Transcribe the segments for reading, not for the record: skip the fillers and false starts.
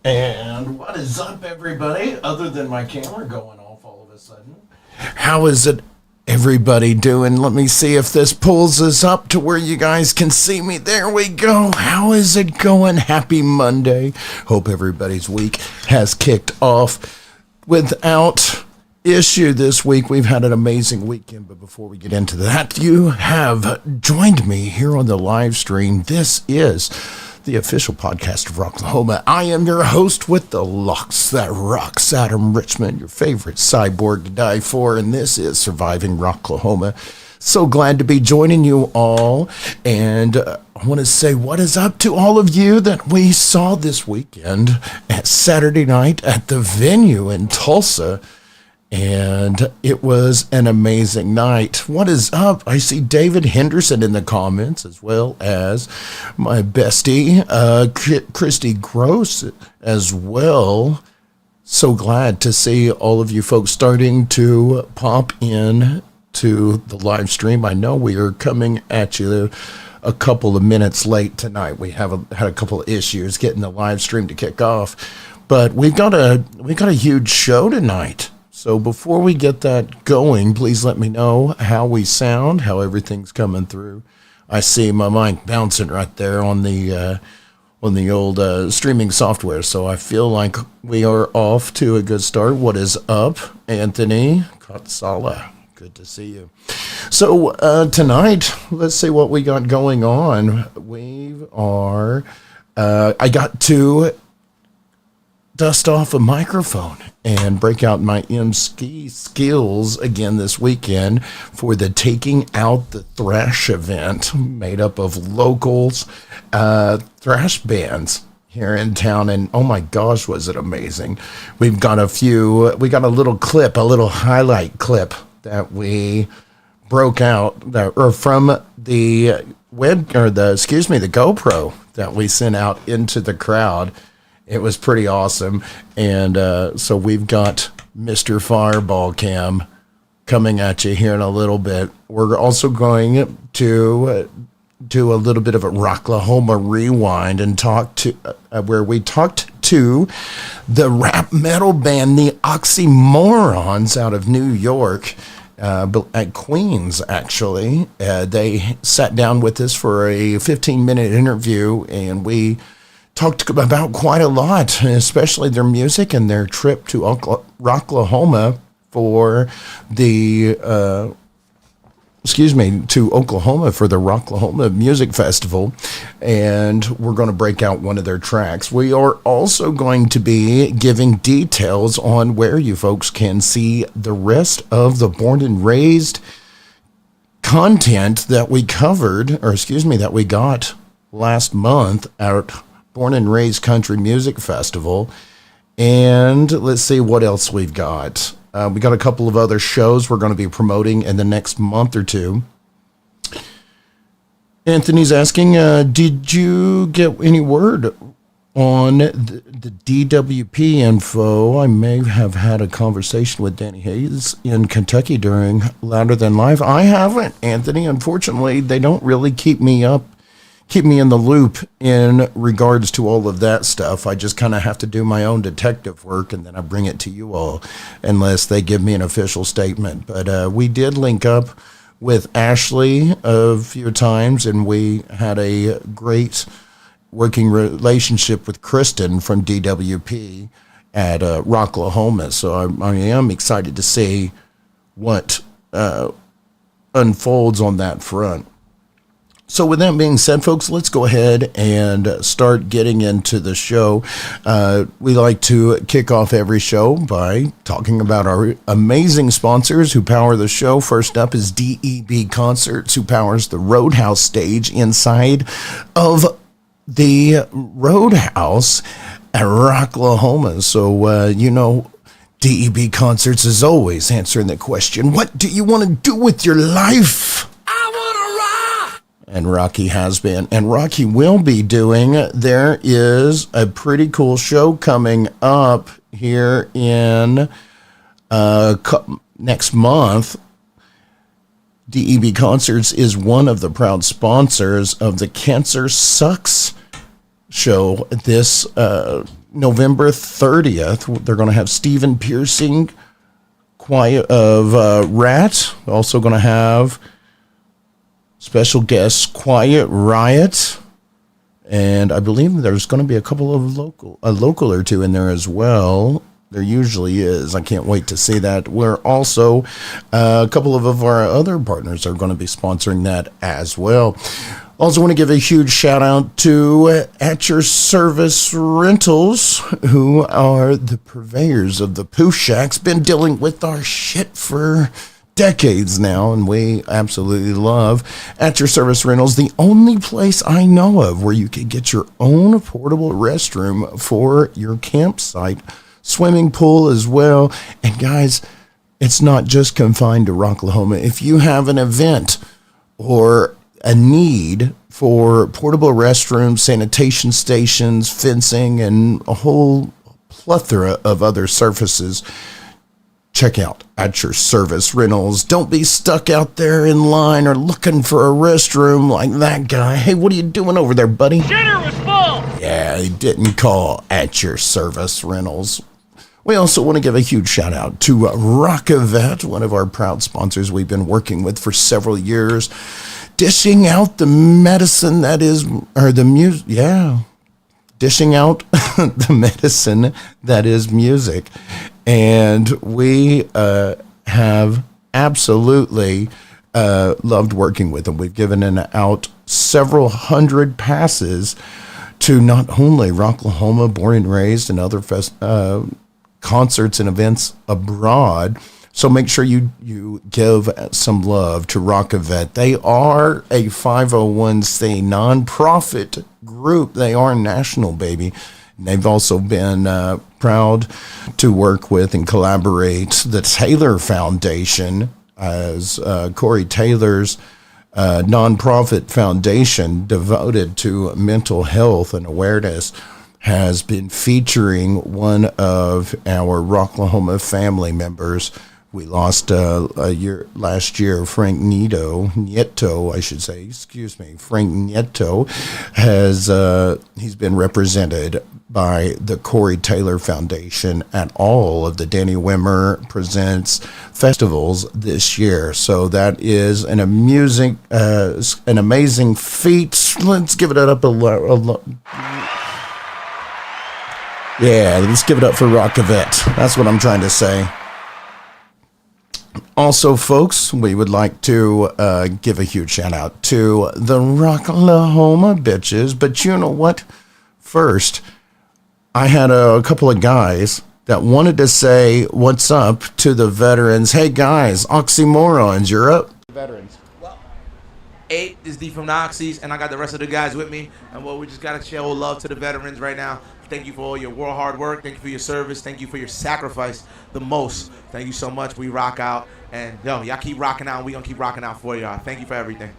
And what is up, everybody, other than my camera going off all of a sudden? How is it everybody doing? Let me see if this pulls us up to where you guys can see me. There we go. How is it going? Happy Monday. Hope everybody's week has kicked off without issue this week. We've had an amazing weekend, but before we get into that, you have joined me here on the live stream. This is the official podcast of Rocklahoma. I am your host with the locks that rocks, Adam Richmond, your favorite cyborg to die for, and this is Surviving Rocklahoma. So glad to be joining you all, and I want to say what is up to all of you that we saw this weekend at Saturday night at the venue in Tulsa. And it was an amazing night. What is up? I see David Henderson in the comments, as well as my bestie, Christy Gross, as well. So glad to see all of you folks starting to pop in to the live stream. I know we are coming at you a couple of minutes late tonight. We have had a couple of issues getting the live stream to kick off, but we got a huge show tonight. So before we get that going, please let me know how we sound, how everything's coming through. I see my mic bouncing right there on the old streaming software, so I feel like we are off to a good start. What is up, Anthony Katsala? Good to see you. So tonight, let's see what we got going on. I got to dust off a microphone and break out my MC skills again this weekend for the Taking Out the Thrash event, made up of locals, thrash bands here in town. And oh my gosh, was it amazing. We got a little clip, a little highlight clip that we broke out from the GoPro that we sent out into the crowd. It was pretty awesome, and so we've got Mr. Fireball Cam coming at you here in a little bit. We're also going to do a little bit of a Rocklahoma rewind and talk to where we talked to the rap metal band, the Oxymorrons, out of New York, at Queens, actually. They sat down with us for a 15-minute interview, and we talked about quite a lot, especially their music and their trip to Rocklahoma for the to Oklahoma for the Rocklahoma Music Festival, and we're going to break out one of their tracks. We are also going to be giving details on where you folks can see the rest of the Born and Raised content that we that we got last month at Born and Raised Country Music Festival. And let's see what else we've got. We got a couple of other shows we're going to be promoting in the next month or two. Anthony's asking, did you get any word on the DWP info? I may have had a conversation with Danny Hayes in Kentucky during Louder Than Live. I haven't, Anthony. Unfortunately, they don't really keep me in the loop in regards to all of that stuff. I just kind of have to do my own detective work, and then I bring it to you all unless they give me an official statement. But we did link up with Ashley a few times, and we had a great working relationship with Kristen from DWP at Rocklahoma. So I am excited to see what unfolds on that front. So with that being said, folks, let's go ahead and start getting into the show. We like to kick off every show by talking about our amazing sponsors who power the show. First up is DEB Concerts, who powers the Roadhouse stage inside of the Roadhouse at Rocklahoma. So, DEB Concerts is always answering the question, what do you want to do with your life? And Rocky has been, and Rocky will be doing. There is a pretty cool show coming up here in next month. DEB Concerts is one of the proud sponsors of the Cancer Sucks show this November 30th, they're going to have Stephen Piercing, Quiet of Rat. Also going to have special guests Quiet Riot. And I believe there's going to be a couple of local or two in there as well. There usually is. I can't wait to see that. We're also, a couple of our other partners are going to be sponsoring that as well. Also want to give a huge shout out to At Your Service Rentals, who are the purveyors of the Pooh Shacks. Been dealing with our shit for decades now, and we absolutely love At Your Service Rentals, the only place I know of where you can get your own portable restroom for your campsite, swimming pool as well. And guys, it's not just confined to Rocklahoma. If you have an event or a need for portable restrooms, sanitation stations, fencing, and a whole plethora of other surfaces, check out At Your Service Rentals. Don't be stuck out there in line or looking for a restroom like that guy. Hey, what are you doing over there, buddy? Dinner was full. Yeah, he didn't call At Your Service Rentals. We also want to give a huge shout out to Rockavet, one of our proud sponsors we've been working with for several years, dishing out the medicine that is, or the music, dishing out the medicine that is music. And we have absolutely loved working with them. We've given out several hundred passes to not only Rocklahoma, born and raised, and other concerts and events abroad. So make sure you give some love to Rockavet. They are a 501c nonprofit group. They are national, baby. They've also been proud to work with and collaborate the Taylor Foundation, as Corey Taylor's nonprofit foundation devoted to mental health and awareness has been featuring one of our Rocklahoma family members. We lost last year, Frank Nieto, Frank Nieto he's been represented by the Corey Taylor Foundation at all of the Danny Wimmer Presents festivals this year. So that is an amazing feat. Let's give it up let's give it up for Rockavet. That's what I'm trying to say. Also, folks, we would like to give a huge shout out to the Rockalhoma bitches. But you know what? First, I had a couple of guys that wanted to say what's up to the veterans. Hey, guys, Oxymorrons, you're up. Veterans. Well, 8 is D from the Oxys, and I got the rest of the guys with me. And we just got to show love to the veterans right now. Thank you for all your hard work. Thank you for your service. Thank you for your sacrifice the most. Thank you so much. We rock out. And, y'all keep rocking out. We're going to keep rocking out for y'all. Thank you for everything.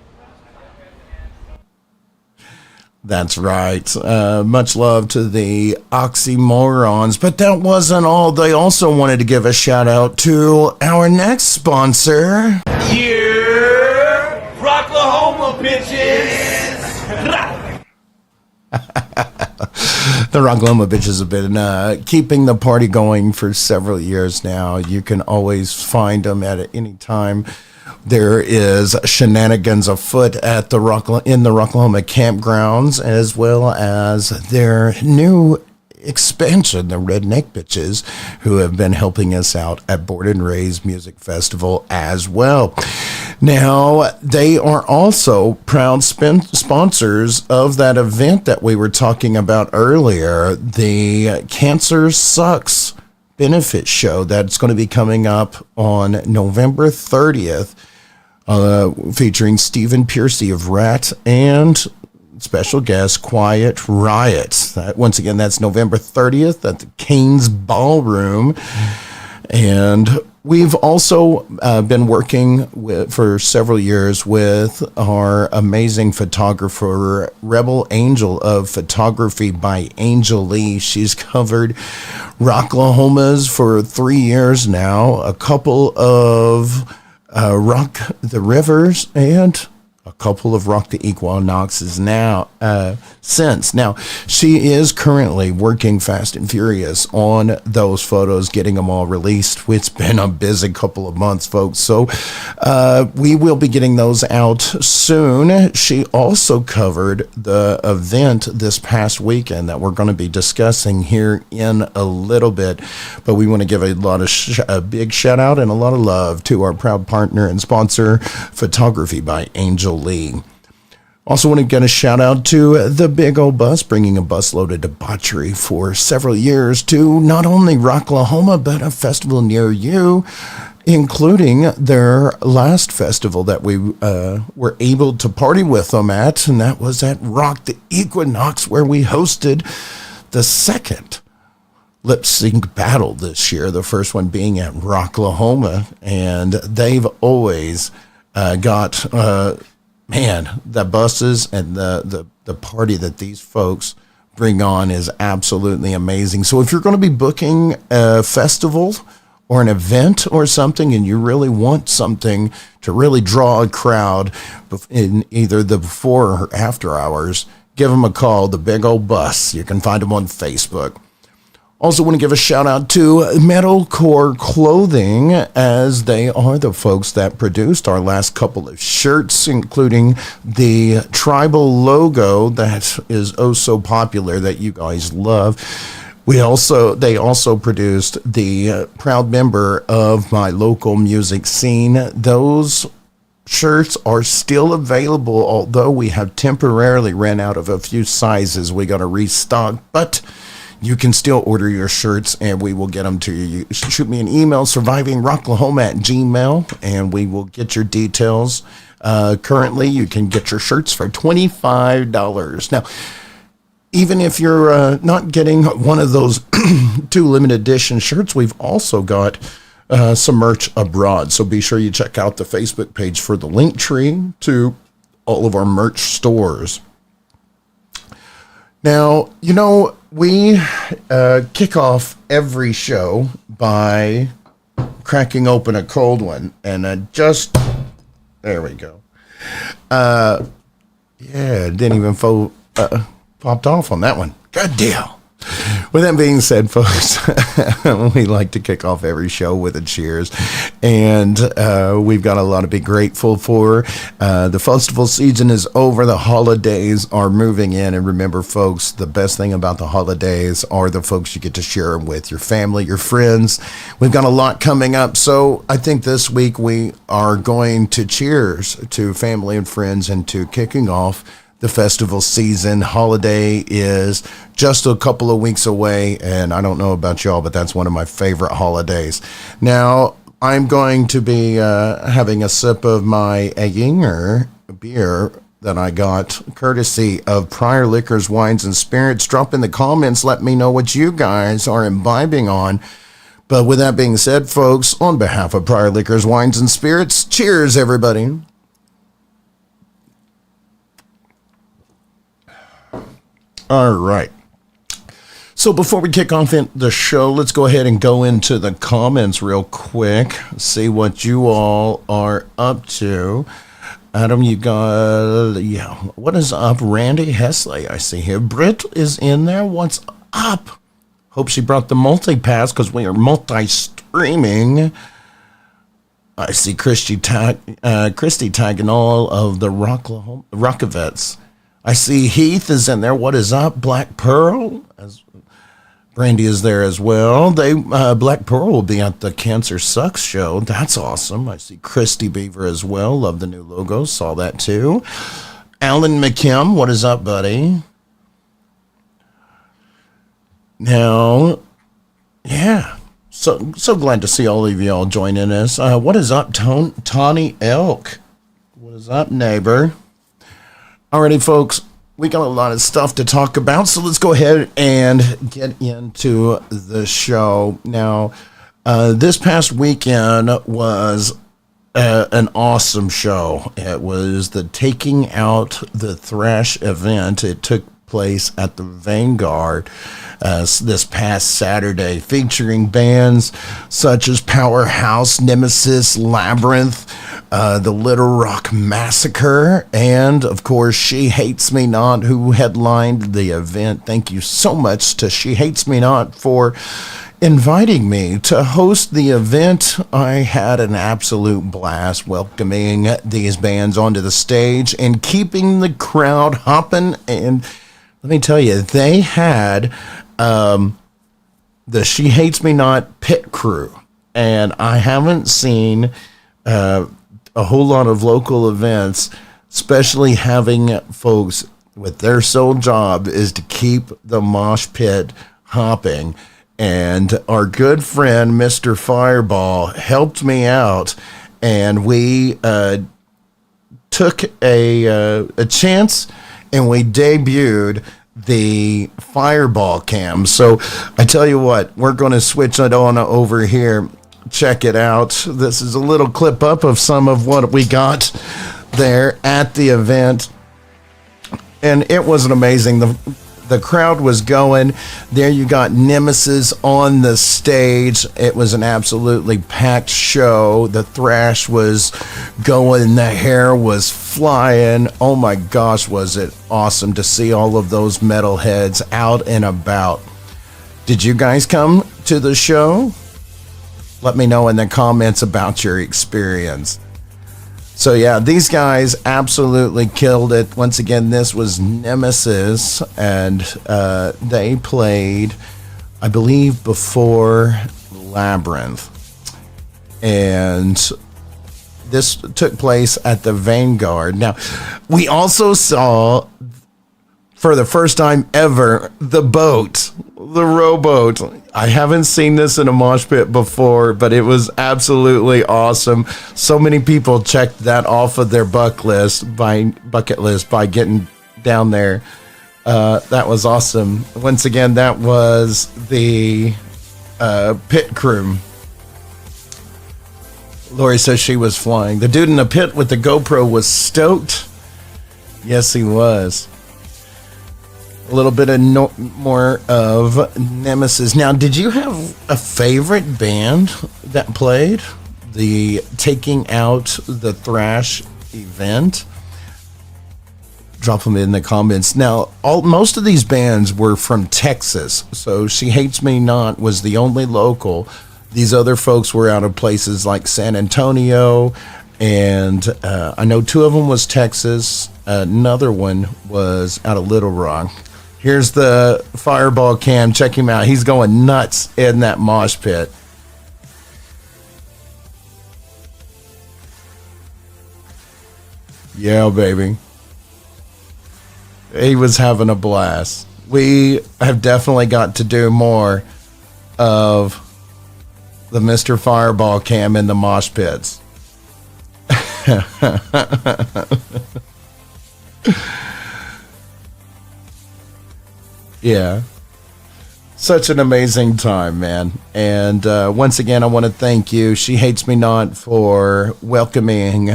That's right. Much love to the Oxymorrons. But that wasn't all. They also wanted to give a shout out to our next sponsor. Yeah, Rocklahoma bitches. The Rocklahoma bitches have been keeping the party going for several years now. You can always find them at any time. There is shenanigans afoot at in the Rocklahoma campgrounds, as well as their new expansion, the Redneck Bitches, who have been helping us out at Board and Raised Music Festival as well. Now, they are also proud sponsors of that event that we were talking about earlier, the Cancer Sucks benefit show that's going to be coming up on November 30th, featuring Stephen Piercy of Rat and special guest Quiet Riot. Once again, that's November 30th at the Canes Ballroom. And we've also been working for several years with our amazing photographer, Rebel Angel of Photography by Angel Lee. She's covered Rocklahomas for 3 years now, a couple of Rock the Rivers, and a couple of Rock the Equinoxes now, since. Now, she is currently working fast and furious on those photos, getting them all released. It's been a busy couple of months, folks. So we will be getting those out soon. She also covered the event this past weekend that we're going to be discussing here in a little bit. But we want to give a big shout out and a lot of love to our proud partner and sponsor, Photography by Angel Lee. Also want to get a shout out to the Big Old Bus, bringing a busload of debauchery for several years to not only Rocklahoma, but a festival near you, including their last festival that we were able to party with them at, and that was at Rock the Equinox, where we hosted the second lip sync battle this year, the first one being at Rocklahoma, and they've always got the buses and the party that these folks bring on is absolutely amazing. So if you're going to be booking a festival or an event or something, and you really want something to really draw a crowd in either the before or after hours, give them a call, the Big Old Bus. You can find them on Facebook. Also want to give a shout out to Metalcore Clothing, as they are the folks that produced our last couple of shirts, including the tribal logo that is oh so popular that you guys love. They also produced the proud member of my local music scene. Those shirts are still available, although we have temporarily ran out of a few sizes. We got to restock, but you can still order your shirts, and we will get them to you. Shoot me an email, survivingrocklahoma@gmail.com, and we will get your details. Currently, you can get your shirts for $25. Now, even if you're not getting one of those 2 limited edition shirts, we've also got some merch abroad. So be sure you check out the Facebook page for the link tree to all of our merch stores. Now, we kick off every show by cracking open a cold one, and there we go. It didn't even popped off on that one. Good deal. With that being said, folks, we like to kick off every show with a cheers, and we've got a lot to be grateful for. The festival season is over. The holidays are moving in, and remember, folks, the best thing about the holidays are the folks you get to share them with, your family, your friends. We've got a lot coming up, so I think this week we are going to cheers to family and friends and to kicking off the festival season. Holiday is just a couple of weeks away, and I don't know about y'all, but that's one of my favorite holidays. Now, I'm going to be having a sip of my Eyinger beer that I got courtesy of Prior Liquors, Wines, and Spirits. Drop in the comments, let me know what you guys are imbibing on. But with that being said, folks, on behalf of Prior Liquors, Wines, and Spirits, cheers, everybody. All right. So before we kick off the show, let's go ahead and go into the comments real quick. See what you all are up to. Adam, you got, what is up? Randy Hesley, I see here. Britt is in there. What's up? Hope she brought the multi-pass because we are multi-streaming. I see Christy tagging all of the Rockavettes. I see Heath is in there. What is up? Black Pearl. Brandy is there as well. Black Pearl will be at the Cancer Sucks show. That's awesome. I see Christy Beaver as well. Love the new logo. Saw that too. Alan McKim. What is up, buddy? Now, yeah. So glad to see all of y'all joining us. What is up, Tawny Elk? What is up, neighbor? Alrighty, folks, we got a lot of stuff to talk about, so let's go ahead and get into the show. Now, this past weekend was an awesome show. It was the Taking Out the Thrash event. It took place at the Vanguard this past Saturday, featuring bands such as Powerhouse, Nemesis, Labyrinth, the Little Rock Massacre, and of course She Hates Me Not, who headlined the event. Thank you so much to She Hates Me Not for inviting me to host the event. I had an absolute blast welcoming these bands onto the stage and keeping the crowd hopping. And let me tell you, they had the She Hates Me Not pit crew, and I haven't seen a whole lot of local events, especially having folks with their sole job is to keep the mosh pit hopping. And our good friend, Mr. Fireball, helped me out, and we took a chance, and we debuted the Fireball cam. So I tell you what, we're going to switch it on over here. Check it out. This is a little clip up of some of what we got there at the event, and it was amazing. The crowd was going. There you got Nemesis on the stage. It was an absolutely packed show. The thrash was going. The hair was flying. Oh my gosh, was it awesome to see all of those metalheads out and about. Did you guys come to the show? Let me know in the comments about your experience. So yeah, these guys absolutely killed it. Once again, this was Nemesis, and they played, I believe, before Labyrinth. And this took place at the Vanguard. Now, we also saw, for the first time ever, the rowboat. I haven't seen this in a mosh pit before, but it was absolutely awesome. So many people checked that off of their bucket list by getting down there. That was awesome. Once again, that was the pit crew. Lori says she was flying. The dude in the pit with the GoPro was stoked. Yes, he was. A little bit of more of Nemesis. Now, did you have a favorite band that played the Taking Out the Thrash event? Drop them in the comments. Now, most of these bands were from Texas, so She Hates Me Not was the only local. These other folks were out of places like San Antonio, and I know two of them was Texas. Another one was out of Little Rock. Here's the Fireball cam. Check him out. He's going nuts in that mosh pit. Yeah, baby. He was having a blast. We have definitely got to do more of the Mr. Fireball cam in the mosh pits. Yeah. Such an amazing time, man. And once again, I want to thank you, She Hates Me Not, for welcoming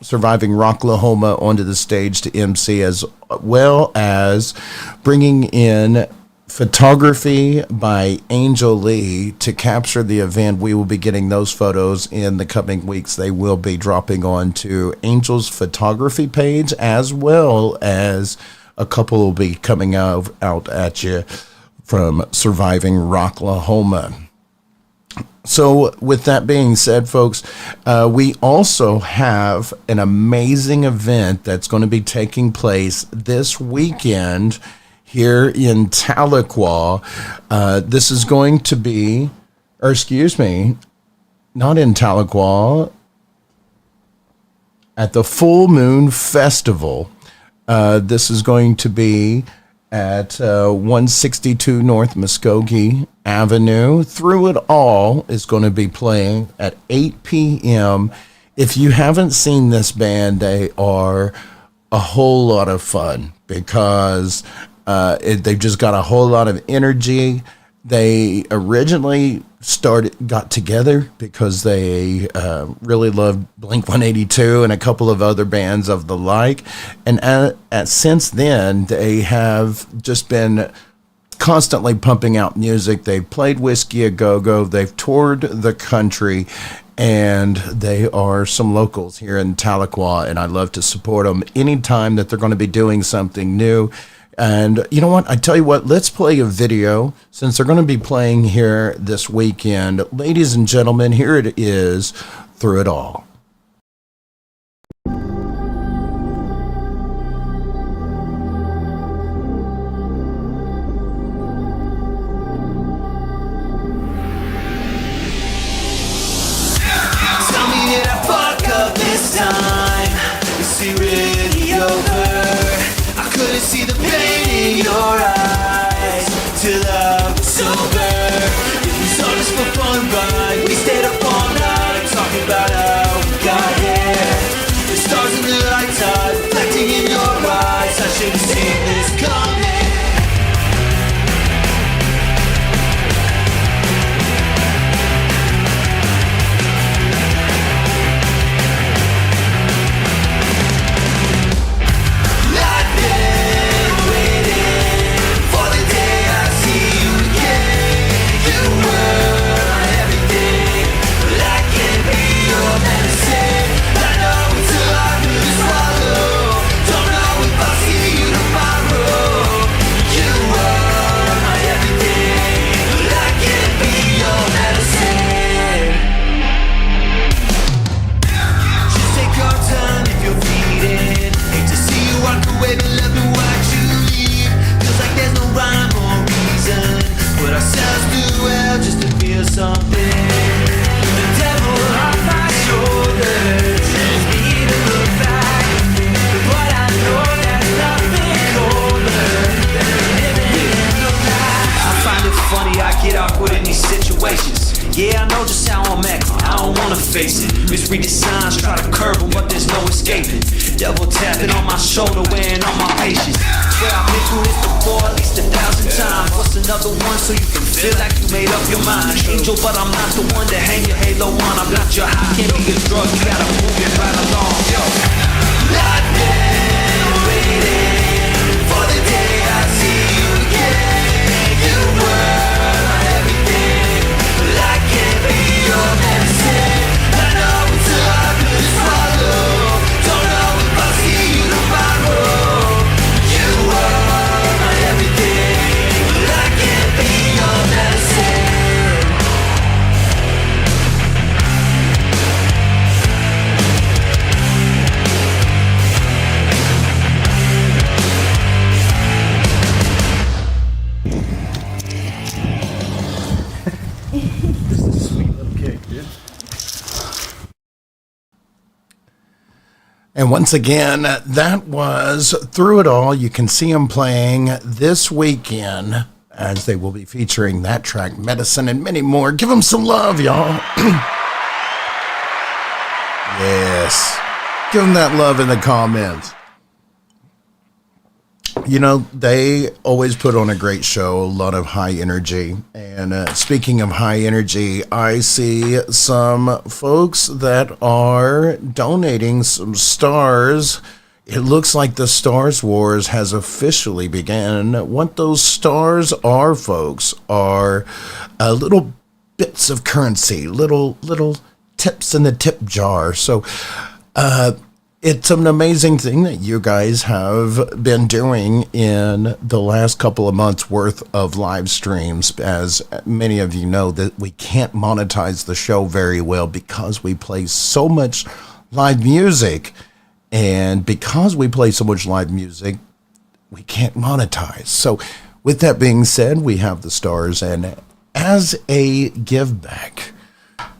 Surviving Rocklahoma onto the stage to MC, as well as bringing in photography by Angel Lee to capture the event. We will be getting those photos in the coming weeks. They will be dropping onto Angel's photography page, as well as a couple will be coming out at you from Surviving Rocklahoma. So with that being said, folks, we also have an amazing event that's going to be taking place this weekend here in Tahlequah. This is going to be, or excuse me, not in Tahlequah, at the Full Moon Festival. This is going to be at 162 North Muskogee Avenue. Through It All is going to be playing at 8 p.m. If you haven't seen this band, they are a whole lot of fun because they've just got a whole lot of energy. They originally got together because they really loved Blink-182 and a couple of other bands of the like. And since then, they have just been constantly pumping out music. They've played Whiskey a Go-Go. They've toured the country. And they are some locals here in Tahlequah. And I love to support them anytime that they're going to be doing something new. And you know what? I tell you what, let's play a video since they're going to be playing here this weekend. Ladies and gentlemen, here it is, Through It All. Tell me did I fuck up this time? Is it really over? I couldn't see the pain in your eyes till I was sober. It was all just for fun, right? We stayed up all night talking about how we got here. The stars in the light tide reflecting in your eyes. I should have seen this coming. Yeah, I know just how I'm acting, I don't wanna face it. Misread the signs, try to curb them, but there's no escaping. Devil tapping on my shoulder, weighing on my patience. Swear I've been through this before at least 1,000 times. Plus another one so you can feel like you made up your mind. Angel, but I'm not the one to hang your halo on. I'm not your high, can't be a drug, you gotta move it right along. Yo, I've been waiting for the day I see you again. You were my everything, but I can't be your medicine. I know it's a hard pill to swallow. Don't know if I'll see you tomorrow. You are my everything, but I can't be your medicine. And once again, that was Through It All. You can see them playing this weekend as they will be featuring that track, Medicine, and many more. Give them some love, y'all. Yes. Give them that love in the comments. You know, they always put on a great show, a lot of high energy. And speaking of high energy, I see some folks that are donating some stars. It looks like the Stars Wars has officially begun. What those stars are, folks, are little bits of currency, little tips in the tip jar. So, it's an amazing thing that you guys have been doing in the last couple of months worth of live streams. As many of you know, that we can't monetize the show very well because we play so much live music. And because we play so much live music, we can't monetize. So with that being said, we have the stars. And as a give back,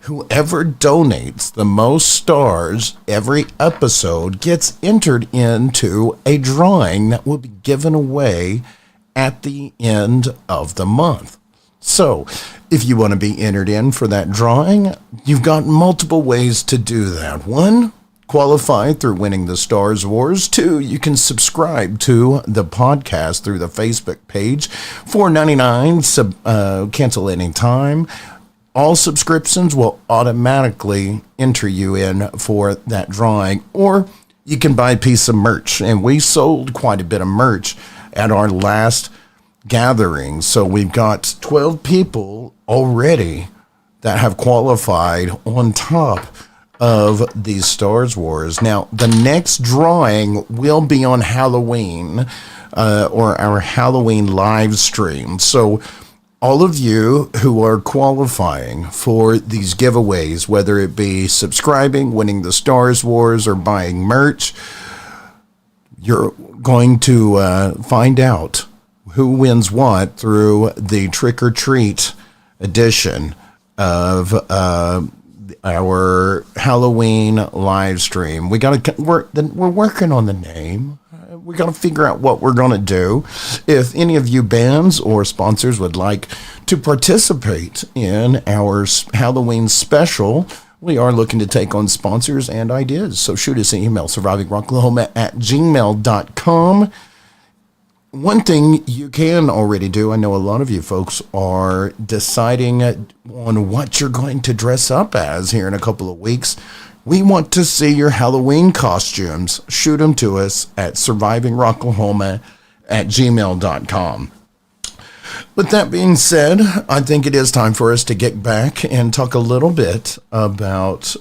whoever donates the most stars every episode gets entered into a drawing that will be given away at the end of the month. So, if you want to be entered in for that drawing, you've got multiple ways to do that. One, qualify through winning the Stars Wars. 2, you can subscribe to the podcast through the Facebook page. $4.99, cancel anytime. All subscriptions will automatically enter you in for that drawing. Or you can buy a piece of merch. And we sold quite a bit of merch at our last gathering. So we've got 12 people already that have qualified on top of these Stars Wars. Now, the next drawing will be on Halloween, or our Halloween live stream. So all of you who are qualifying for these giveaways, whether it be subscribing, winning the Stars Wars, or buying merch, you're going to find out who wins what through the Trick or Treat edition of our Halloween live stream. We're working on the name. We got to figure out what we're going to do. If any of you bands or sponsors would like to participate in our Halloween special, we are looking to take on sponsors and ideas. So shoot us an email, survivingrocklahoma@gmail.com. One thing you can already do, I know a lot of you folks are deciding on what you're going to dress up as here in a couple of weeks. We want to see your Halloween costumes. Shoot them to us at survivingrocklahoma@gmail.com. With that being said, I think it is time for us to get back and talk a little bit about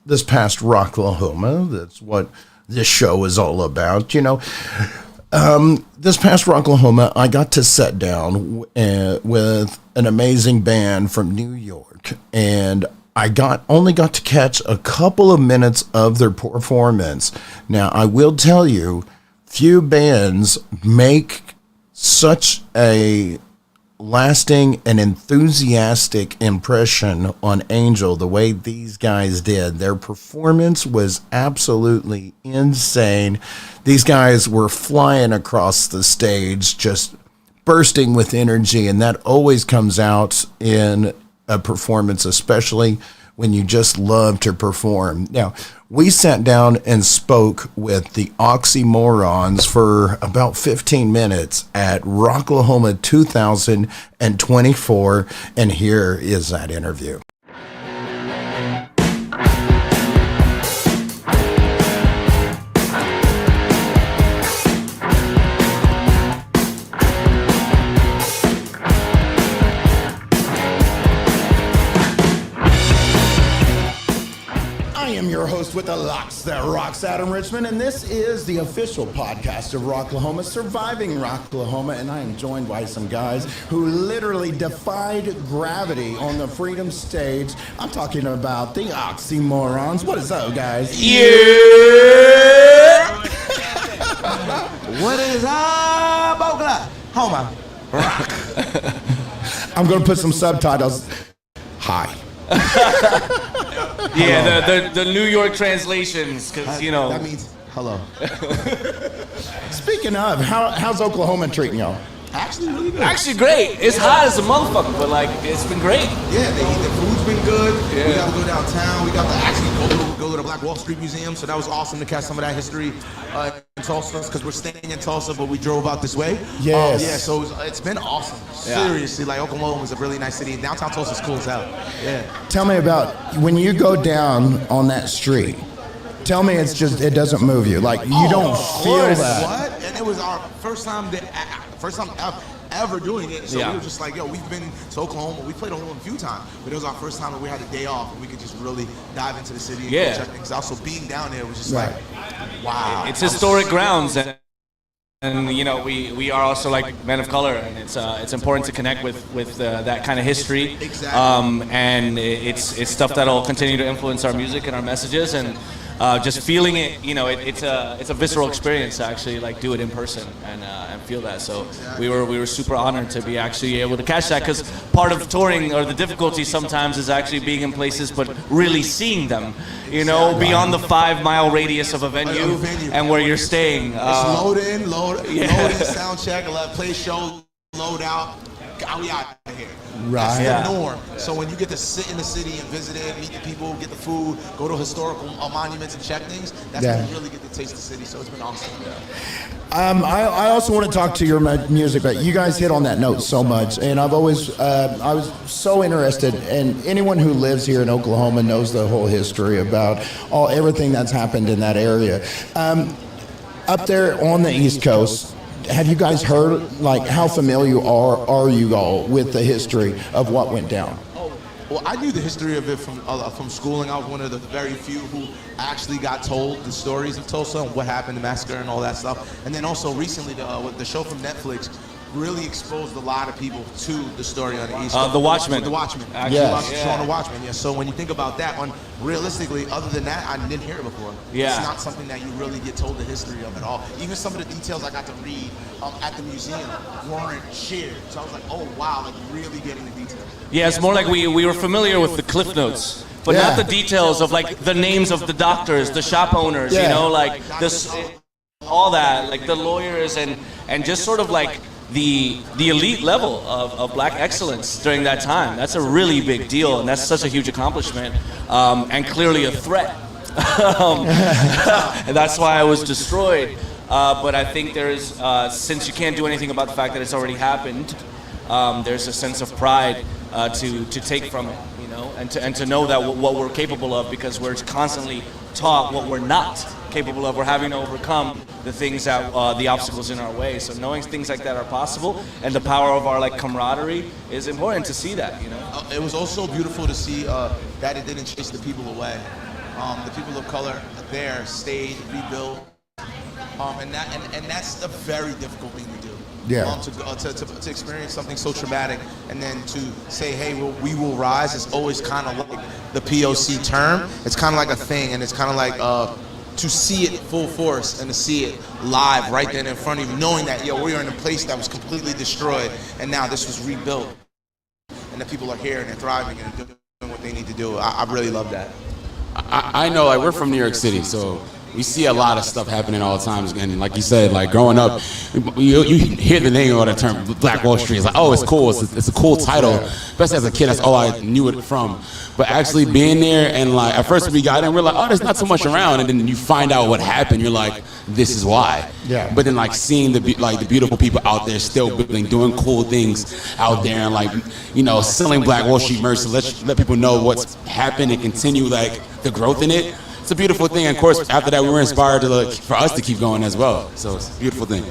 this past Rocklahoma. That's what this show is all about. You know, this past Rocklahoma, I got to sit down with an amazing band from New York, and I only got to catch a couple of minutes of their performance. Now, I will tell you, few bands make such a lasting and enthusiastic impression on Angel the way these guys did. Their performance was absolutely insane. These guys were flying across the stage, just bursting with energy, and that always comes out in a performance, especially when you just love to perform. Now, we sat down and spoke with the Oxymorrons for about 15 minutes at Rocklahoma 2024, and here is that interview. With the locks that rocks Adam Richmond, and this is the official podcast of Rocklahoma, Surviving Rocklahoma, and I am joined by some guys who literally defied gravity on the Freedom stage. I'm talking about the Oxymorrons. What is up, guys? Yeah! What is up, Oklahoma? I'm going to put some subtitles. Hi. Yeah, the New York translations, because, you know. That means hello. Speaking of, how's Oklahoma treating y'all? Actually, really good. Actually, great. It's hot as a motherfucker, but, like, it's been great. Yeah, the food's been good. Yeah. We got to go downtown. We got to actually go to the Black Wall Street Museum, so that was awesome to catch some of that history in Tulsa, because we're staying in Tulsa, but we drove out this way. Yes. Yeah, so it's been awesome. Yeah. Seriously, like, Oklahoma is a really nice city. Downtown Tulsa's cool as hell. Yeah. Tell me about when you go down on that street. Tell me it doesn't move you. Like, you don't feel that. What? And it was our first time ever doing it. So we were just like, yo, we've been to Oklahoma. We played Oklahoma a few times, but it was our first time that we had a day off and we could just really dive into the city and go check things out. So being down there was just like, wow. It's historic grounds. And you know, we are also like men of color, and it's important to connect with that kind of history. Exactly. And it's stuff that'll continue to influence our music and our messages, and just feeling it. You know, it's a visceral experience to actually like do it in person and feel that. So we were super honored to be actually able to catch that, because part of touring, or the difficulty sometimes, is actually being in places but really seeing them. You know, beyond the 5-mile radius of a venue and where you're staying. It's load in, sound check, play show, load out. we out here. Right. That's the norm. So when you get to sit in the city and visit it, meet the people, get the food, go to historical monuments and check things, that's when you really get to taste the city. So it's been awesome. I also want to talk to your music, but you guys hit on that note so much, and I've always I was so interested, and anyone who lives here in Oklahoma knows the whole history about everything that's happened in that area. Up there on the East Coast, have you guys heard, like, how familiar are you all with the history of what went down? Well, I knew the history of it from schooling. I was one of the very few who actually got told the stories of Tulsa and what happened, the massacre and all that stuff. And then also recently, the show from Netflix really exposed a lot of people to the story on the East Coast. The Watchmen. The Watchmen. Yes. Show on The Watchmen, yeah. So when you think about that one, realistically, other than that, I didn't hear it before. Yeah. It's not something that you really get told the history of at all. Even some of the details I got to read at the museum weren't shared. So I was like, oh, wow, like really getting the details. Yeah, it's more like we were familiar with the cliff notes, but not the details of, like, the names of the doctors, the shop owners, you know, like this, all that, like the lawyers and just sort of like the elite level of black excellence during that time. That's a really big deal, and that's such a huge accomplishment, and clearly a threat. And that's why I was destroyed. But I think there's, since you can't do anything about the fact that it's already happened, there's a sense of pride to take from it, you know, and to know that what we're capable of, because we're constantly taught what we're not capable of. We're having to overcome the things that the obstacles in our way. So knowing things like that are possible, and the power of our, like, camaraderie is important to see that, you know. It was also beautiful to see that it didn't chase the people away. The people of color there stayed, rebuilt, and that's a very difficult thing to do. Yeah. To experience something so traumatic, and then to say, hey, we will rise, is always kind of like the POC term. It's kind of like a thing, and it's kind of like to see it full force and to see it live right then in front of you, knowing that, we are in a place that was completely destroyed, and now this was rebuilt, and the people are here and they're thriving and doing what they need to do. I really love that. I know, like, we're from New York City, so we see a lot of stuff happening all the time. And like you said, like, growing up, you hear the name or the term Black Wall Street. It's like, oh, it's cool. It's a cool title. Especially as a kid, that's all I knew it from. But actually being there, and, like, at first we got in, we're like, oh, there's not so much around. And then you find out what happened. You're like, this is why. Yeah. But then, like, seeing the beautiful people out there still building, doing cool things out there, and, like, you know, selling Black Wall Street merch to let people know what's happened and continue, like, the growth in it. It's a beautiful thing. And of course, after that, we were inspired for us to keep going as well. So it's a beautiful thing.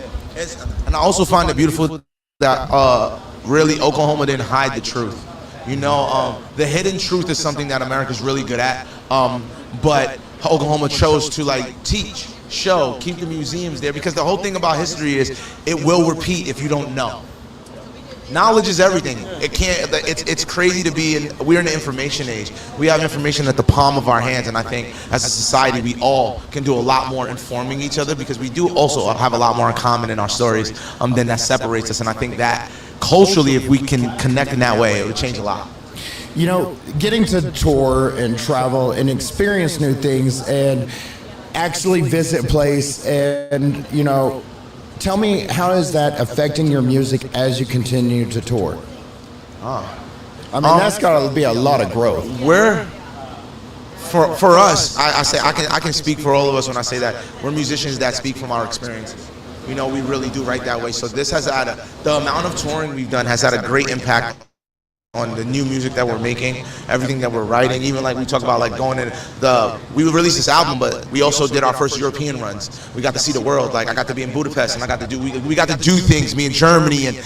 And I also find it beautiful that really Oklahoma didn't hide the truth. You know, the hidden truth is something that America's really good at. But Oklahoma chose to, like, teach, show, keep the museums there, because the whole thing about history is it will repeat if you don't know. Knowledge is everything. It's crazy to be we're in the information age. We have information at the palm of our hands, and I think as a society we all can do a lot more informing each other, because we do also have a lot more in common in our stories than that separates us. And I think that culturally, if we can connect in that way, it would change a lot. You know, getting to tour and travel and experience new things and actually visit a place, and, you know, tell me, how is that affecting your music as you continue to tour? I mean, that's got to be a lot of growth. For us, I say I can speak for all of us when I say that we're musicians that speak from our experiences. You know, we really do right that way. So this has had the amount of touring we've done has had a great impact on the new music that we're making, everything that we're writing. Even like we talk about, like, going in we released this album, but we also did our first European runs. We got to see the world. Like, I got to be in Budapest, and we got to do things, me in Germany, and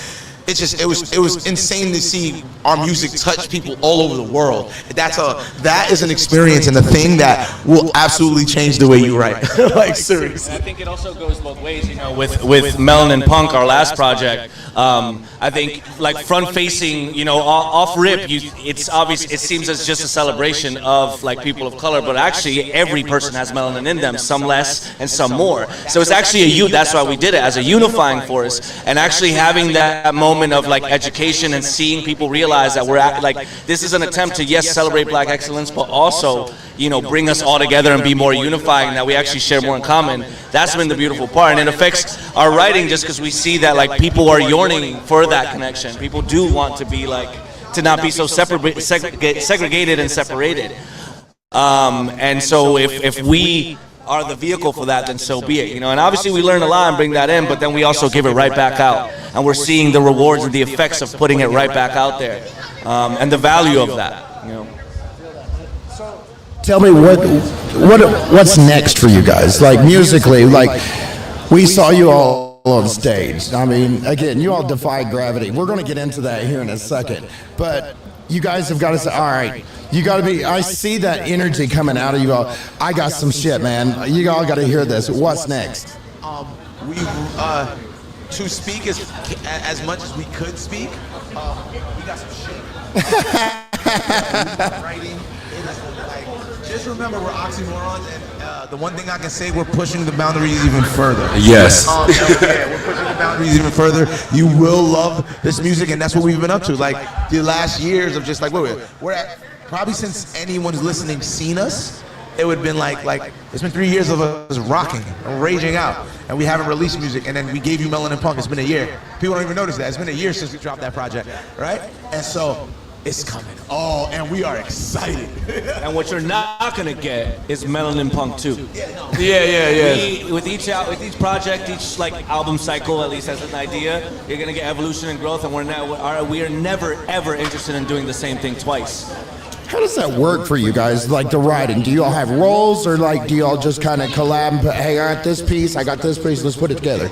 it was insane to see our music touch people all over the world. That is an experience and a thing that will absolutely change the way you write. Like, seriously. I think it also goes both ways, you know, with Melanin Punk, our last project. I think, like, front-facing, you know, off rip, it's obvious. It seems as just a celebration of, like, people of color, but actually every person has melanin in them, some less and some more. So it's actually that's why we did it, as a unifying force, and actually having that moment moment of like education and seeing people realize that this is an attempt to, yes, celebrate Black excellence, but also, you know, bring us all together and be more unifying, that we actually share more in common. That's been the beautiful part, and it affects our writing just because we see that like people are yearning for that connection. People do want to be like, to not be so segregated and separated. And so if we are the vehicle for that, then so be it, you know. And obviously we learn a lot and bring that in, but then we also give it right back out, and we're seeing the rewards and the effects of putting it right back out there, and the value of that, you know. Tell me what's next for you guys, like musically. Like, we saw you all on stage. I mean, again, you all defy gravity. We're going to get into that here in a second, but you guys have got to say, all right, you got to be, I see that energy coming out of you all. I got some shit, man. You all got to hear this. What's next? We to speak as much as we could speak, we got some shit. Writing, just remember we're Oxymorrons, and the one thing I can say, we're pushing the boundaries even further. Yes. Yeah, we're pushing the boundaries even further. You will love this music, and that's what we've been up to. Like the last years of just like we're at, probably since anyone's listening seen us, it would have been like it's been 3 years of us rocking and raging out, and we haven't released music, and then we gave you Melanin Punk. It's been a year. People don't even notice that. It's been a year since we dropped that project, right? And so it's coming. Oh, and we are excited. And what you're not gonna get is Melanin Punk 2. Yeah. With each project, each like album cycle, at least as an idea, you're gonna get evolution and growth, and we are never ever interested in doing the same thing twice. How does that work for you guys, like the writing? Do you all have roles, or like do you all just kind of collab and put, hey, I got this piece, let's put it together?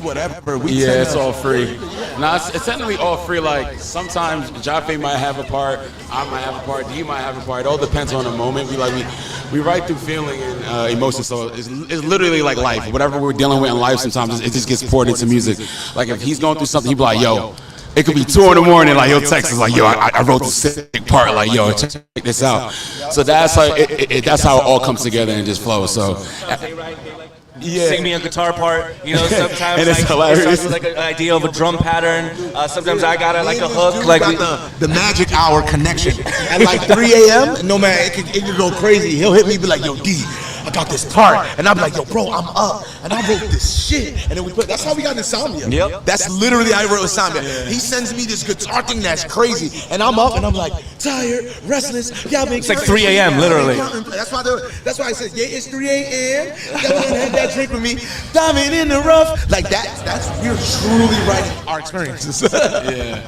Whatever. It's all free. No, it's technically all free. Like sometimes Jaffe might have a part, I might have a part, D might have a part. It all depends on the moment. We write through feeling and emotion. So it's literally like life. Whatever we're dealing with in life, sometimes it just gets poured into music. Like if he's going through something, he'd be like, yo. It could be 2 in the morning, like he'll text us like, yo, I wrote this sick part, like, yo, check this out. So that's how that's how it all comes together and just flows. So. Sing me a guitar part, you know. Sometimes and it's like, hilarious. it starts with like an idea of a drum pattern. Sometimes I got it like a hook, like the magic hour connection at like 3 a.m. No man, it could go crazy. He'll hit me, be like, yo, D, I got this part, and I'm like, yo, bro, I'm up, and I wrote this shit, and then we put. That's how we got Insomnia. Yep. That's literally how I wrote Insomnia. He sends me this guitar thing that's crazy, and I'm up, and I'm like, tired, restless. It's like 3 a.m. literally. That's why I said, yeah, it's 3 a.m. Had that drink with me, diamond in the rough. Like that's we're truly writing our experiences. Yeah.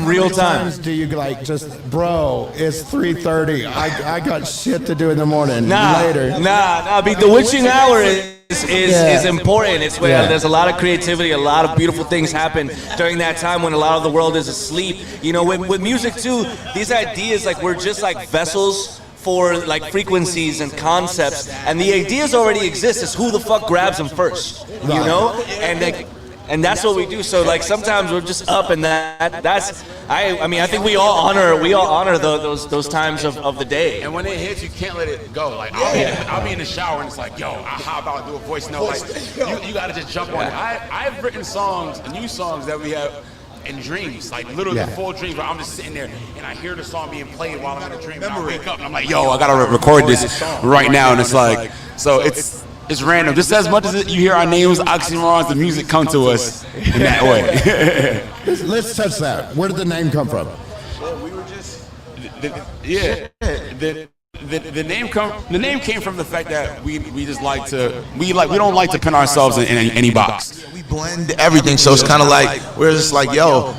Real time. Sometimes do you like just, bro, it's 3:30. I got shit to do in the morning. Later. Nah. The witching hour is important. It's where there's a lot of creativity, a lot of beautiful things happen during that time when a lot of the world is asleep. You know, with music too, these ideas, like we're just like vessels for like frequencies and concepts, and the ideas already exist. It's who the fuck grabs them first, you know? And that's what we do. So like sometimes we're just up, and that's I mean I think we all honor those times of the day. And when it hits, you can't let it go. Like I'll be in the shower and it's like, yo, how about I do a voice note? Like you gotta just jump on it. I've written songs, new songs that we have in dreams, like literally full dreams where I'm just sitting there and I hear the song being played while I'm in a dream. And I wake up and I'm like, yo, I gotta record this right now. And it's like, so it's random. Just as much as you hear our names, Oxymorrons, the music come to us in that way. Let's touch that. Where did the name come from? Well, we were just the name came from the fact that we just like to we don't like to pin ourselves in any box. We blend everything, so it's kind of like we're just like, yo,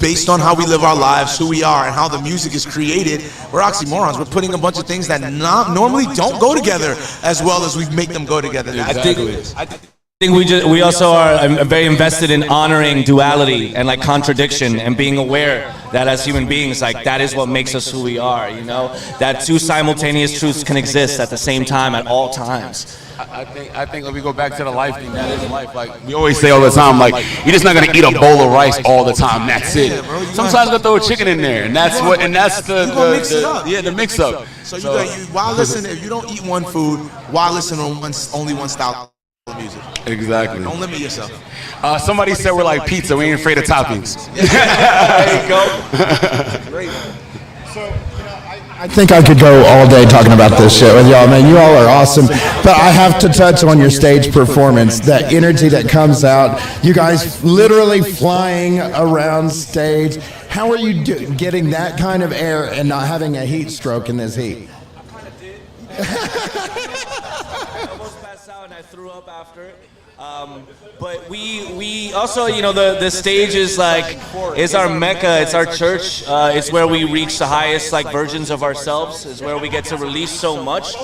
based on how we live our lives, who we are, and how the music is created, we're Oxymorrons. We're putting a bunch of things that normally don't go together as well as we make them go together. Exactly. I think we also are very invested in honoring duality and like contradiction and being aware that as human beings, like that is what makes us who we are, you know? That two simultaneous truths can exist at the same time at all times. I think if we go back to the life thing, that is life. Like we always say all the time, like you're just not gonna eat a bowl of rice all the time. That's it. Sometimes you gotta throw a chicken in there, and that's the mix up. So you while listening, if you don't eat one food, while listening on only one style music. Exactly. Don't limit yourself. Somebody said we're like pizza. We ain't afraid of toppings. There you go. Great. I think I could go all day talking about this shit with y'all, man. You all are awesome. But I have to touch on your stage performance, that energy that comes out. You guys literally flying around stage. How are you getting that kind of air and not having a heat stroke in this heat? I almost passed out and I threw up after it. But we also, you know, the stage is like, is our mecca, it's our church, it's where we reach the highest like versions of ourselves, it's where we get to release so much,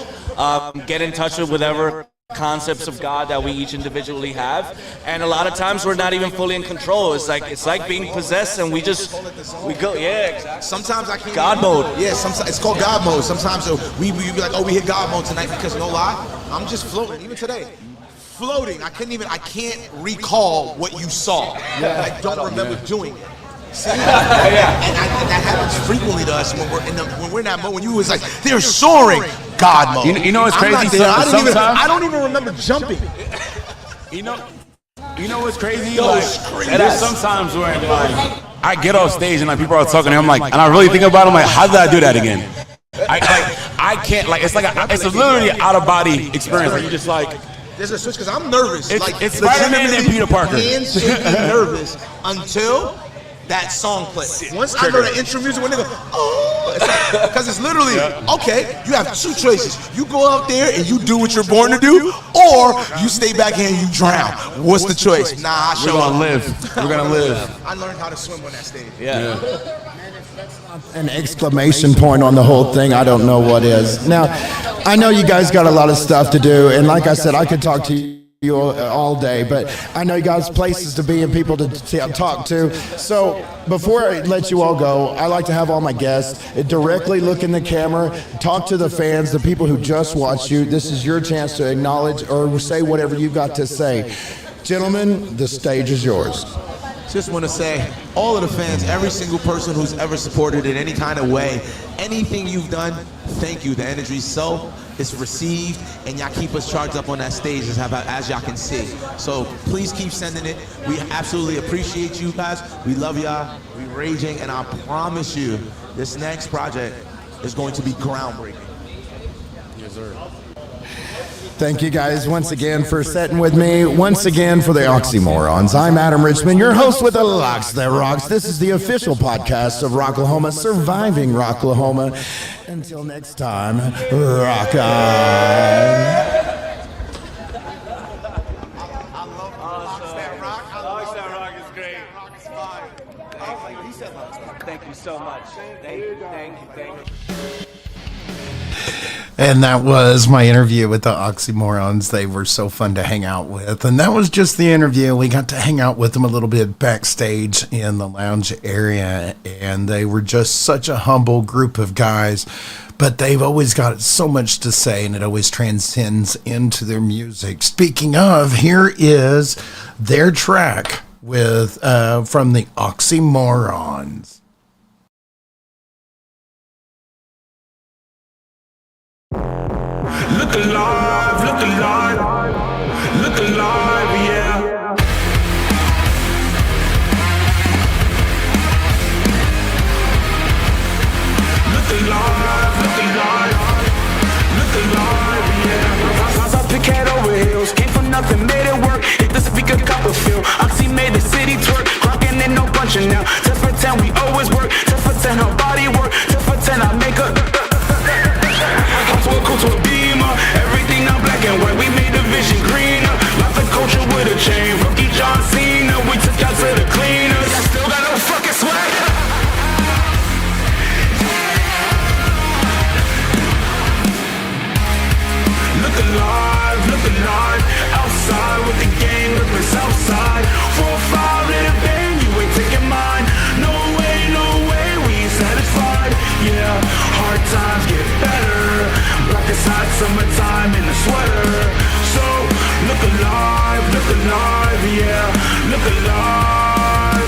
get in touch with whatever concepts of God that we each individually have, and a lot of times we're not even fully in control. It's like being possessed, and we go, yeah, exactly. Sometimes I can't. God mode. Yeah, sometimes it's called God mode. Sometimes we be like, oh, we hit God mode tonight, because no lie, I'm just floating. Even today, floating. I can't recall what you saw. I don't remember doing it. See? And that happens frequently to us when we're in that mode. When you was like, they're soaring, God mode. You know what's crazy? I'm not there. Sometimes I don't even remember jumping. You know what's crazy? Yo, like, it's crazy. there's sometimes where like I get off stage and like people are talking, and I'm like, and I really think about it, I'm like, how did I do that again? I can't, like, it's literally an out of body experience. Like you just like. There's a switch because I'm nervous. It's Spider-Man and Peter Parker. Hands shaking, nervous until that song plays. Once I know the intro music, when they go, oh, because it's literally, okay, you have two choices. You go out there and you do what you're born to do, or you stay back here and you drown. What's the choice? Nah, We're gonna live. We're gonna live. I learned how to swim on that stage. Yeah. An exclamation point on the whole thing, I don't know what is. Now, I know you guys got a lot of stuff to do, and like I said, I could talk to you all day, but I know you guys places to be and people to talk to. So before I let you all go, I like to have all my guests directly look in the camera, talk to the fans, the people who just watched you. This is your chance to acknowledge or say whatever you got to say. Gentlemen, the stage is yours. Just want to say, all of the fans, every single person who's ever supported in any kind of way, anything you've done, thank you. The energy's so, it's received, and y'all keep us charged up on that stage as y'all can see. So please keep sending it. We absolutely appreciate you guys. We love y'all. We raging, and I promise you, this next project is going to be groundbreaking. Yes, sir. Thank you guys once again for sitting with me. Once again for the Oxymorrons. I'm Adam Richmond, your host with the Locks That Rocks. This is the official podcast of Rocklahoma, surviving Rocklahoma. Until next time, rock on. Thank you so much. Thank you. And that was my interview with the Oxymorrons. They were so fun to hang out with. And that was just the interview. We got to hang out with them a little bit backstage in the lounge area. And they were just such a humble group of guys. But they've always got so much to say, and it always transcends into their music. Speaking of, here is their track with from the Oxymorrons. Look alive, look alive, look alive, yeah. Look alive, look alive, look alive, yeah. Rise up, pick head over hills, came from nothing, made it work. Hit the speaker, Copperfield. Oxy made the city twerk, rockin' and no punching now. 10 for 10, we always work. 10 for 10, her body work. 10 for 10, I make her. Cool to a beamer, everything now black and white. We made the vision greener. Lots of culture with a chain. Rookie John Cena, we took out to the cleaners. I still got no fucking swag. Look alive, outside with the gang, looking south side. 4-5 in a bang, you ain't taking mine. No way, we ain't satisfied. Yeah, hard times get better. Black as hot summertime in the sweater. So, look alive, yeah, look alive.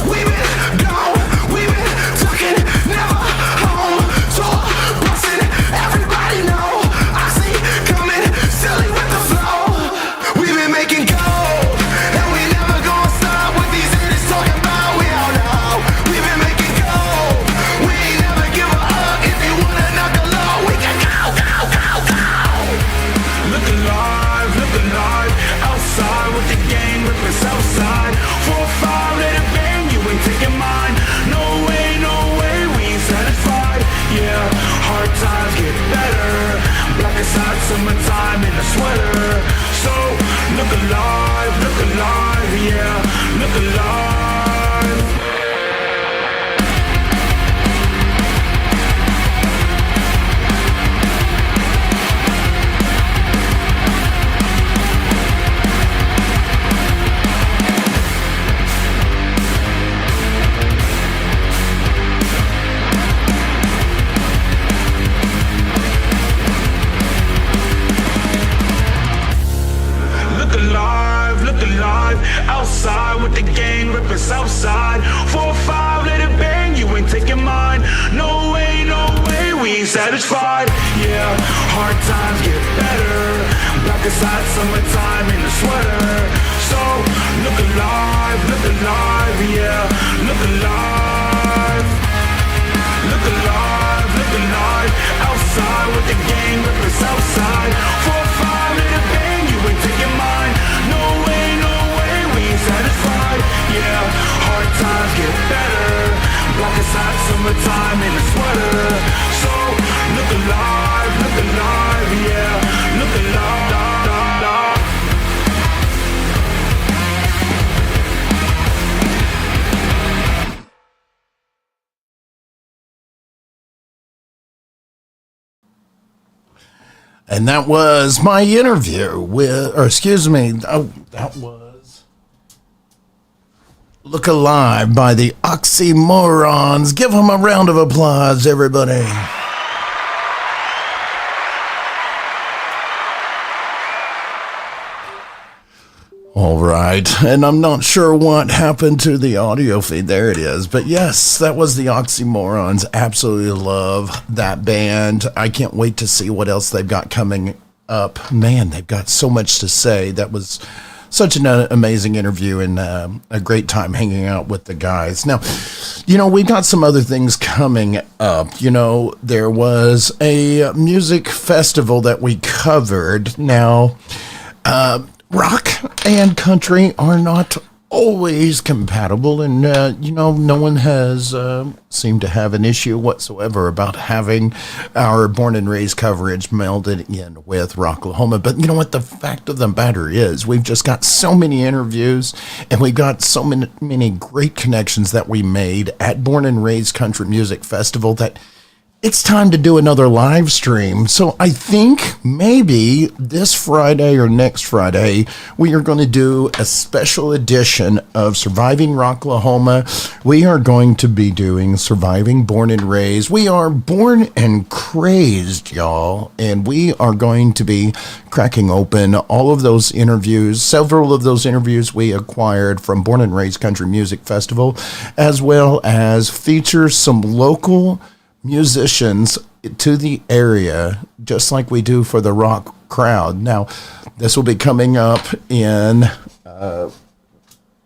We been gone, we been talking, never home. Talk, bustin', everybody know. I see coming, silly with the summertime in a sweater. So look alive, yeah, look alive. Outside with the gang, ripping Southside. 4-5, let it bang, you ain't taking mine. No way, we ain't satisfied. Yeah, hard times get better. Black aside, summertime in the sweater. So, look alive, yeah, look alive. Look alive, outside with the gang, ripping Southside. 4-5, let it bang, you ain't taking mine. No way, satisfied, yeah, hard times get better. Black aside, summertime in a sweater. So, look alive, yeah, look alive. And that was my interview with, or excuse me, that was Look Alive by the Oxymorrons. Give them a round of applause, everybody. All right, and I'm not sure what happened to the audio feed. There it is. But yes, that was the Oxymorrons. Absolutely love that band. I can't wait to see what else they've got coming up. Man, they've got so much to say. That was such an amazing interview and a great time hanging out with the guys. Now, we got some other things coming up. There was a music festival that we covered. Now, rock and country are not always compatible, and no one has seemed to have an issue whatsoever about having our born and raised coverage melded in with Rocklahoma. But you know what, the fact of the matter is, we've just got so many interviews, and we've got so many great connections that we made at Born and Raised Country Music Festival that it's time to do another live stream. So I think maybe this Friday or next Friday, we are going to do a special edition of Surviving Rocklahoma. We are going to be doing Surviving Born and Raised. We are born and crazed, y'all. And we are going to be cracking open all of those interviews. Several of those interviews we acquired from Born and Raised Country Music Festival, as well as feature some local musicians to the area, just like we do for the rock crowd. Now, this will be coming up in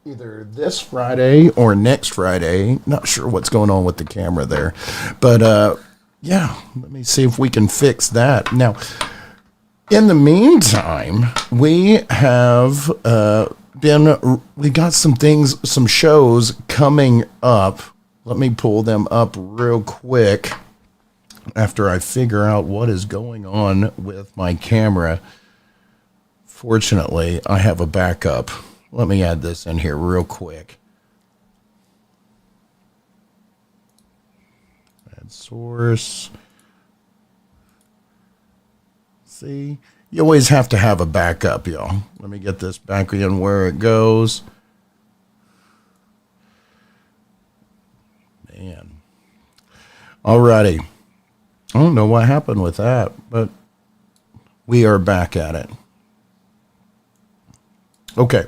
either this Friday or next Friday. Not sure what's going on with the camera there, but yeah, let me see if we can fix that. Now, in the meantime, we have we got some shows coming up. Let me pull them up real quick after I figure out what is going on with my camera. Fortunately, I have a backup. Let me add this in here real quick. Add source. See, you always have to have a backup, y'all. Let me get this back in where it goes. Man. Alrighty. I don't know what happened with that, but we are back at it. Okay.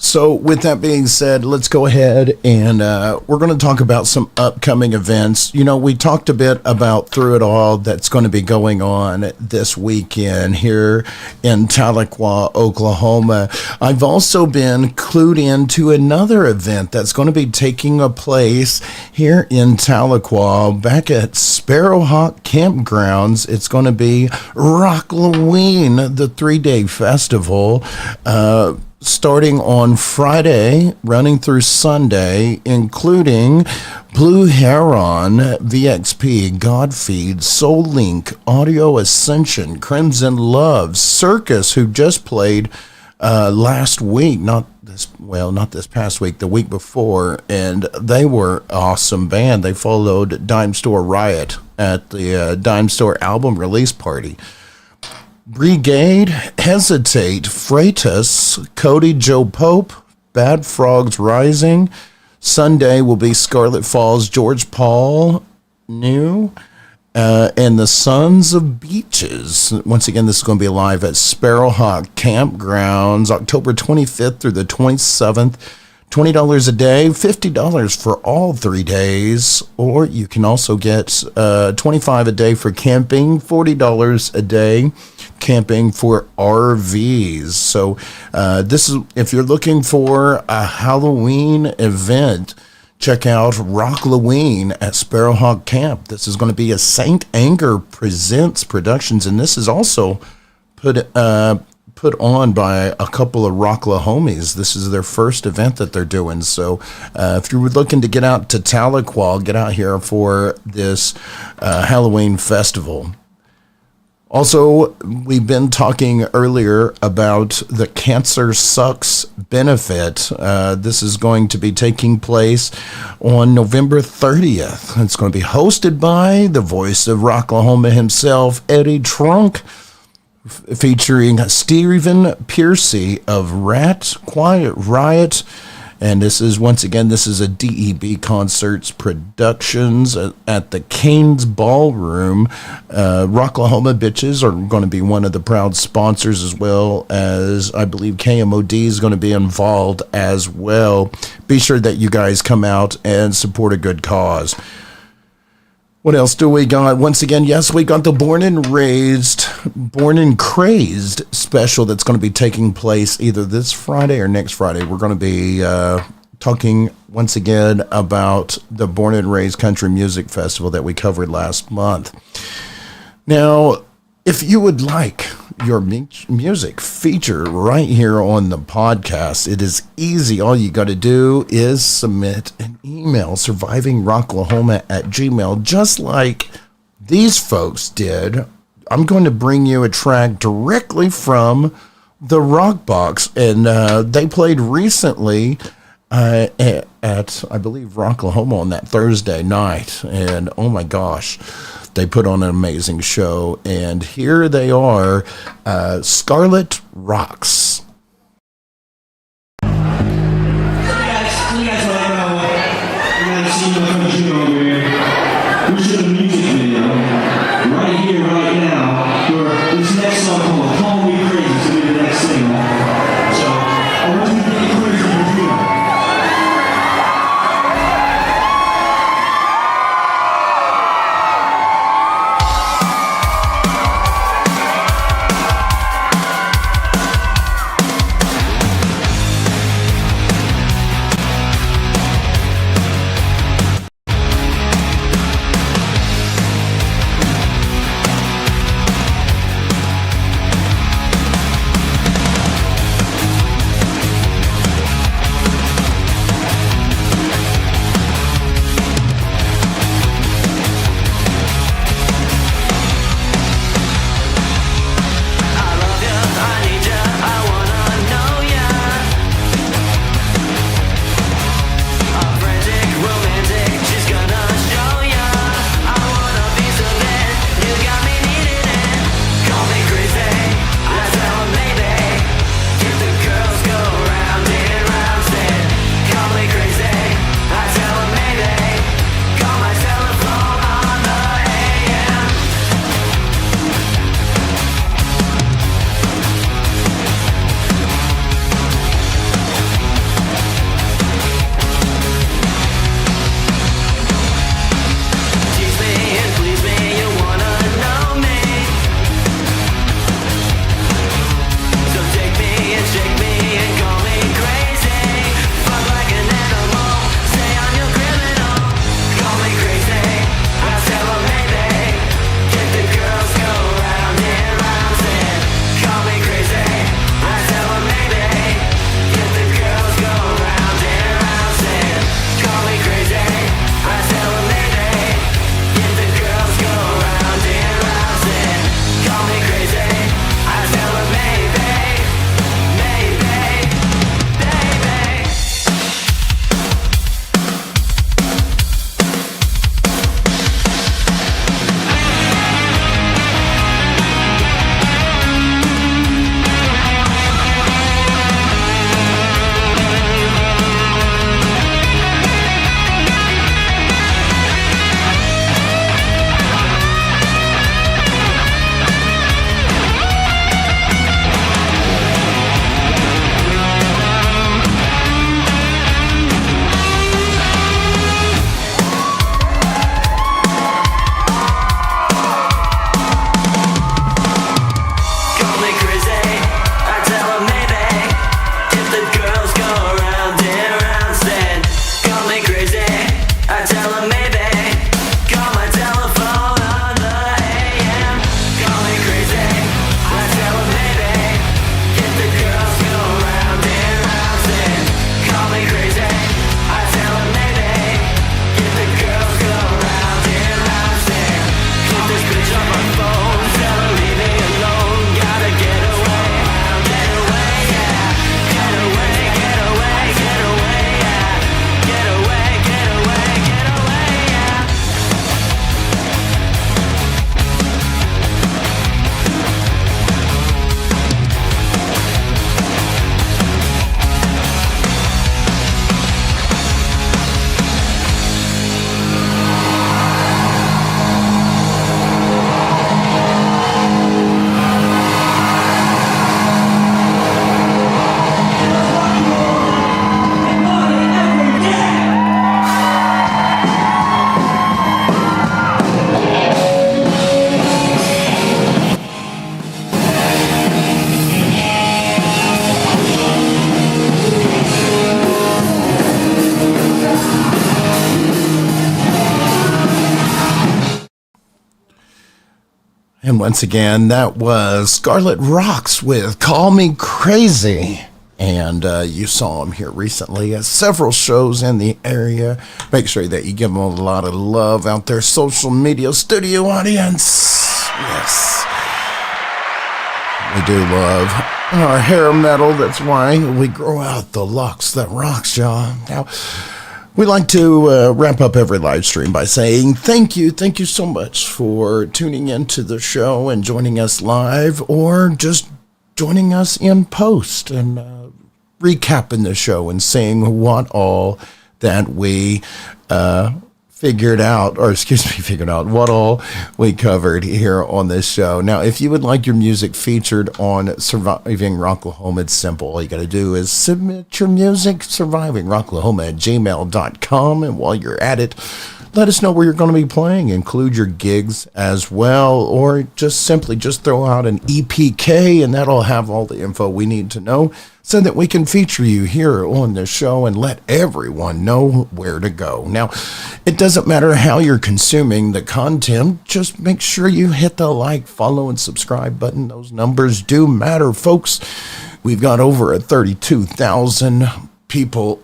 So with that being said, let's go ahead and we're going to talk about some upcoming events. We talked a bit about Thru It All that's going to be going on this weekend here in Tahlequah, Oklahoma. I've also been clued into another event that's going to be taking a place here in Tahlequah back at Sparrowhawk Campgrounds. It's going to be Rocklahoma, the 3-day festival. starting on Friday, running through Sunday, including Blue Heron, VXP, Godfeed, Soul Link, Audio Ascension, Crimson Love, Circus, who just played last week, not this past week, the week before, and they were awesome band. They followed Dime Store Riot at the Dime Store album release party. Brigade, Hesitate, Freitas, Cody Joe Pope, Bad Frogs Rising. Sunday will be Scarlet Falls, George Paul, New, and the Sons of Beaches. Once again, this is going to be live at Sparrowhawk Campgrounds, October 25th through the 27th. $20 a day, $50 for all 3 days, or you can also get $25 a day for camping, $40 a day camping for RVs. So this is, if you're looking for a Halloween event, check out Rocklahoma at Sparrowhawk Camp. This is going to be a Saint Anger Presents Productions, and this is also put on by a couple of Rocklahomies. This is their first event that they're doing. So if you're looking to get out to Tahlequah, get out here for this Halloween festival. Also, we've been talking earlier about the Cancer Sucks benefit. This is going to be taking place on November 30th. It's going to be hosted by the voice of Rocklahoma himself, Eddie Trunk, featuring Stephen Piercy of Rat Quiet Riot. And this is, once again, this is a DEB Concerts Productions at the Canes Ballroom. Rocklahoma Bitches are going to be one of the proud sponsors, as well as I believe KMOD is going to be involved as well. Be sure that you guys come out and support a good cause. What else do we got? Once again, yes, we got the Born and Crazed special that's going to be taking place either this Friday or next Friday. We're going to be talking once again about the Born and Raised Country Music Festival that we covered last month. Now, if you would like your music featured right here on the podcast, it is easy. All you got to do is submit an email, survivingrocklahoma@gmail.com, just like these folks did. I'm going to bring you a track directly from the Rockbox, and they played recently at, I believe, Rockalhoma on that Thursday night, and oh my gosh, they put on an amazing show. And here they are, Skarlett Roxx. You guys want to know, you guys see what I'm doing over here. We should have a music video right here, right now, for this next song called Call Me Crazy. It's going to be the next single. So, I want you to get crazy with you. And once again, that was Skarlett Roxx with Call Me Crazy. And you saw him here recently at several shows in the area. Make sure that you give him a lot of love out there, social media, studio audience. Yes. We do love our hair metal. That's why we grow out the locks that rocks, y'all. Now, we like to wrap up every live stream by saying thank you so much for tuning into the show and joining us live, or just joining us in post and recapping the show and seeing what all that we figured out, what all we covered here on this show. Now, if you would like your music featured on Surviving Rocklahoma, it's simple. All you got to do is submit your music, survivingrocklahoma@gmail.com, and while you're at it, let us know where you're going to be playing. Include your gigs as well, or just simply throw out an EPK, and that'll have all the info we need to know so that we can feature you here on the show and let everyone know where to go. Now, it doesn't matter how you're consuming the content, just make sure you hit the like, follow, and subscribe button. Those numbers do matter, folks. We've got over a 32,000 people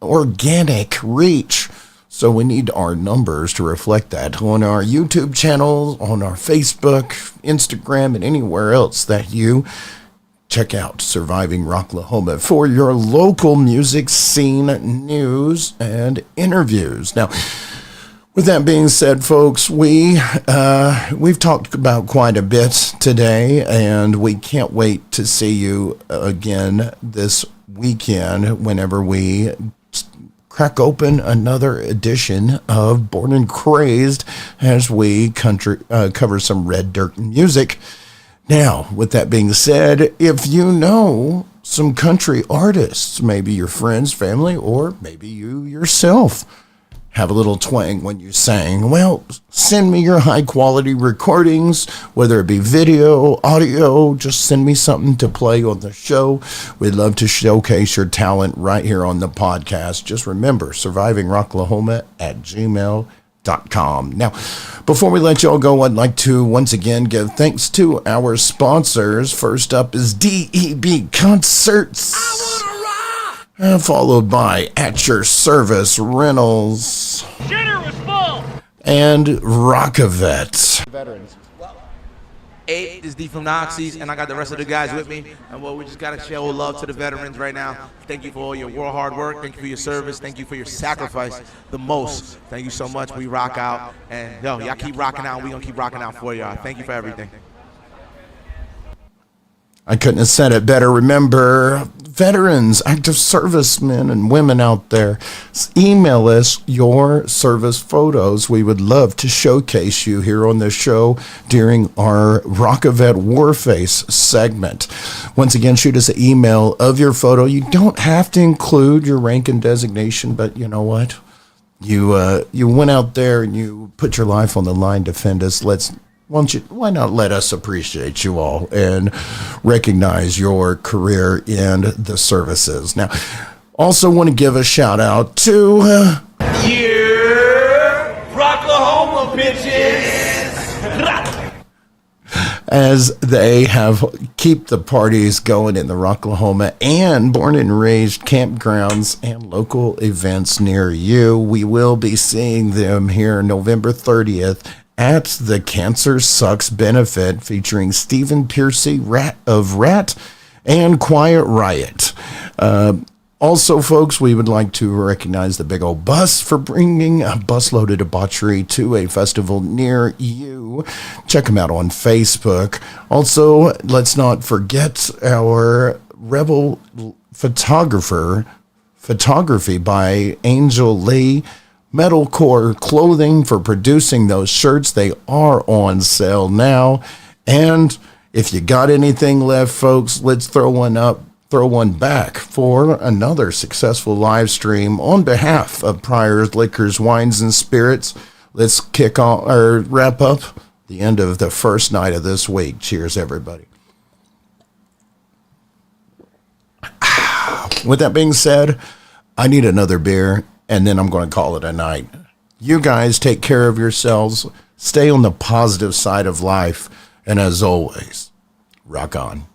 organic reach. So we need our numbers to reflect that on our YouTube channel, on our Facebook, Instagram, and anywhere else that you check out Surviving Rocklahoma for your local music scene news and interviews. Now, with that being said, folks, we've talked about quite a bit today, and we can't wait to see you again this weekend whenever we crack open another edition of Born and Crazed as we cover some Red Dirt music. Now, with that being said, if you know some country artists, maybe your friends, family, or maybe you yourself have a little twang when you sing, well, send me your high-quality recordings, whether it be video, audio, just send me something to play on the show. We'd love to showcase your talent right here on the podcast. Just remember, survivingrocklahoma@gmail.com. Now, before we let y'all go, I'd like to once again give thanks to our sponsors. First up is DEB Concerts, followed by At Your Service Rentals, and Rockavet. Veterans. 8 is D from Noxies, and I got the rest of the guys with me. And well, we just got to show love to the veterans right now. Thank you for all your world hard work. Thank you for your service. Thank you for your sacrifice the most. Thank you so much. We rock out. And yo, y'all keep rocking out. We're going to keep rocking out for y'all. Thank you for everything. I couldn't have said it better. Remember, veterans, active servicemen and women out there, email us your service photos. We would love to showcase you here on the show during our Rockavet Warface segment. Once again, shoot us an email of your photo. You don't have to include your rank and designation, but you know what? You went out there and you put your life on the line to defend us. Why not let us appreciate you all and recognize your career in the services. Now, also want to give a shout out to Rocklahoma, bitches! as they have keep the parties going in the Rocklahoma and Born and Raised campgrounds and local events near you. We will be seeing them here November 30th at the Cancer Sucks benefit featuring Stephen Piercy of Rat and Quiet Riot. Also, folks, we would like to recognize the Big Old Bus for bringing a busload of debauchery to a festival near you. Check them out on Facebook. Also, let's not forget our Rebel photography by Angel Lee. Metalcore Clothing for producing those shirts. They are on sale now. And if you got anything left, folks, let's throw one back for another successful live stream on behalf of Pryor's Liquors, Wines, and Spirits. Let's wrap up the end of the first night of this week. Cheers, everybody. With that being said, I need another beer, and then I'm going to call it a night. You guys take care of yourselves. Stay on the positive side of life. And as always, rock on.